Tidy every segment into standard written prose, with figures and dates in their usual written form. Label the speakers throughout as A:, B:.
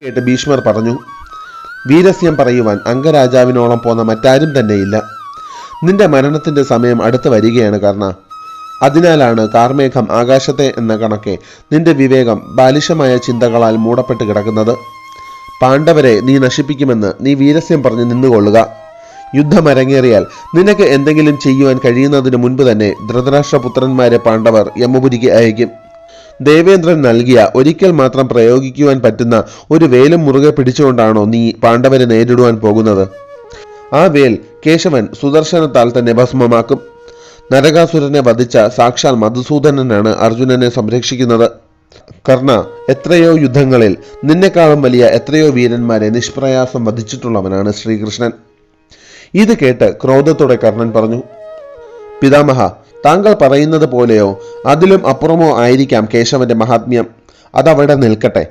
A: കേട്ട് ഭീഷ്മർ പറഞ്ഞു, വീരസ്യം പറയുവാൻ അംഗരാജാവിനോളം പോന്ന മറ്റാരും തന്നെയില്ല. നിന്റെ മരണത്തിന്റെ സമയം അടുത്ത് വരികയാണ് കർണ. അതിനാലാണ് കാർമേഘം ആകാശത്തെ എന്ന കണക്കെ നിന്റെ വിവേകം ബാലിശമായ ചിന്തകളാൽ മൂടപ്പെട്ട് കിടക്കുന്നത്. പാണ്ഡവരെ നീ നശിപ്പിക്കുമെന്ന് നീ വീരസ്യം പറഞ്ഞ് നിന്നുകൊള്ളുക. യുദ്ധമരങ്ങേറിയാൽ നിനക്ക് എന്തെങ്കിലും ചെയ്യുവാൻ കഴിയുന്നതിന് മുൻപ് തന്നെ ധൃതരാഷ്ട്രപുത്രന്മാരെ പാണ്ഡവർ യമുപുരിക്ക് അയക്കും. ദേവേന്ദ്രൻ നൽകിയ ഒരിക്കൽ മാത്രം പ്രയോഗിക്കുവാൻ പറ്റുന്ന ഒരു വേലും മുറുകെ പിടിച്ചുകൊണ്ടാണോ നീ പാണ്ഡവരെ നേരിടുവാൻ പോകുന്നത്? ആ വേൽ കേശവൻ സുദർശനത്താൽ തന്നെ ഭസ്മമാക്കും. നരകാസുരനെ വധിച്ച സാക്ഷാൽ മധുസൂദനനാണ് അർജുനനെ സംരക്ഷിക്കുന്നത്. കർണ, എത്രയോ യുദ്ധങ്ങളിൽ നിന്നെക്കാളും വലിയ എത്രയോ വീരന്മാരെ നിഷ്പ്രയാസം വധിച്ചിട്ടുള്ളവനാണ് ശ്രീകൃഷ്ണൻ. ഇത് കേട്ട് ക്രോധത്തോടെ കർണൻ പറഞ്ഞു, പിതാമഹ, താങ്കൾ പറയുന്നത് പോലെയോ അതിലും അപ്പുറമോ ആയിരിക്കാം കേശവന്റെ മഹാത്മ്യം. അതവിടെ നിൽക്കട്ടെ.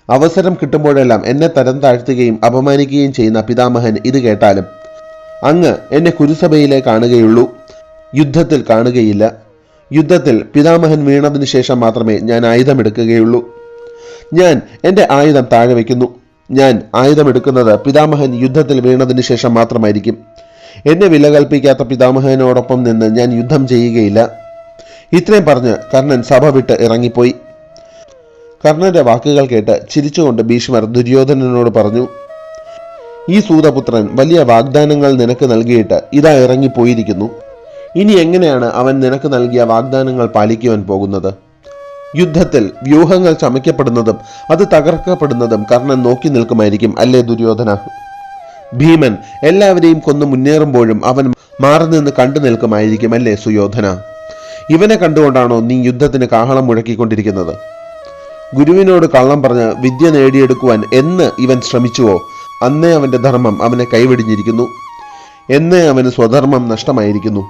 A: അവസരം കിട്ടുമ്പോഴെല്ലാം എന്നെ തരം താഴ്ത്തുകയും അപമാനിക്കുകയും ചെയ്യുന്ന പിതാമഹൻ ഇത് കേട്ടാലും അങ്ങ് എന്നെ കുരുസഭയിലെ കാണുകയുള്ളൂ, യുദ്ധത്തിൽ കാണുകയില്ല. യുദ്ധത്തിൽ പിതാമഹൻ വീണതിന് ശേഷം മാത്രമേ ഞാൻ ആയുധമെടുക്കുകയുള്ളൂ. ഞാൻ എൻ്റെ ആയുധം താഴെ വയ്ക്കുന്നു. ഞാൻ ആയുധമെടുക്കുന്നത് പിതാമഹൻ യുദ്ധത്തിൽ വീണതിന് ശേഷം മാത്രമായിരിക്കും. എന്നെ വില കൽപ്പിക്കാത്ത പിതാമഹനോടൊപ്പം നിന്ന് ഞാൻ യുദ്ധം ചെയ്യുകയില്ല. ഇത്രയും പറഞ്ഞ് കർണൻ സഭ വിട്ട് ഇറങ്ങിപ്പോയി. കർണന്റെ വാക്കുകൾ കേട്ട് ചിരിച്ചുകൊണ്ട് ഭീഷ്മർ ദുര്യോധനനോട് പറഞ്ഞു, ഈ സൂതപുത്രൻ വലിയ വാഗ്ദാനങ്ങൾ നിനക്ക് നൽകിയിട്ട് ഇതാ ഇറങ്ങിപ്പോയിരിക്കുന്നു. ഇനി എങ്ങനെയാണ് അവൻ നിനക്ക് നൽകിയ വാഗ്ദാനങ്ങൾ പാലിക്കുവാൻ പോകുന്നത്? യുദ്ധത്തിൽ വ്യൂഹങ്ങൾ ചമയ്ക്കപ്പെടുന്നതും അത് തകർക്കപ്പെടുന്നതും കർണൻ നോക്കി നിൽക്കുമായിരിക്കും അല്ലേ ദുര്യോധന? ഭീമൻ എല്ലാവരെയും കൊന്നു മുന്നേറുമ്പോഴും അവൻ മാറി നിന്ന് കണ്ടു നിൽക്കുമായിരിക്കും അല്ലേ സുയോധന? ഇവനെ കണ്ടുകൊണ്ടാണോ നീ യുദ്ധത്തിന് കാഹളം മുഴക്കിക്കൊണ്ടിരിക്കുന്നത്? ഗുരുവിനോട് കള്ളം പറഞ്ഞ് വിദ്യ നേടിയെടുക്കുവാൻ എന്ന് ഇവൻ ശ്രമിച്ചുവോ അന്നേ അവന്റെ ധർമ്മം അവനെ കൈവെടിഞ്ഞിരിക്കുന്നു. എന്നേ അവന് സ്വധർമ്മം നഷ്ടമായിരിക്കുന്നു.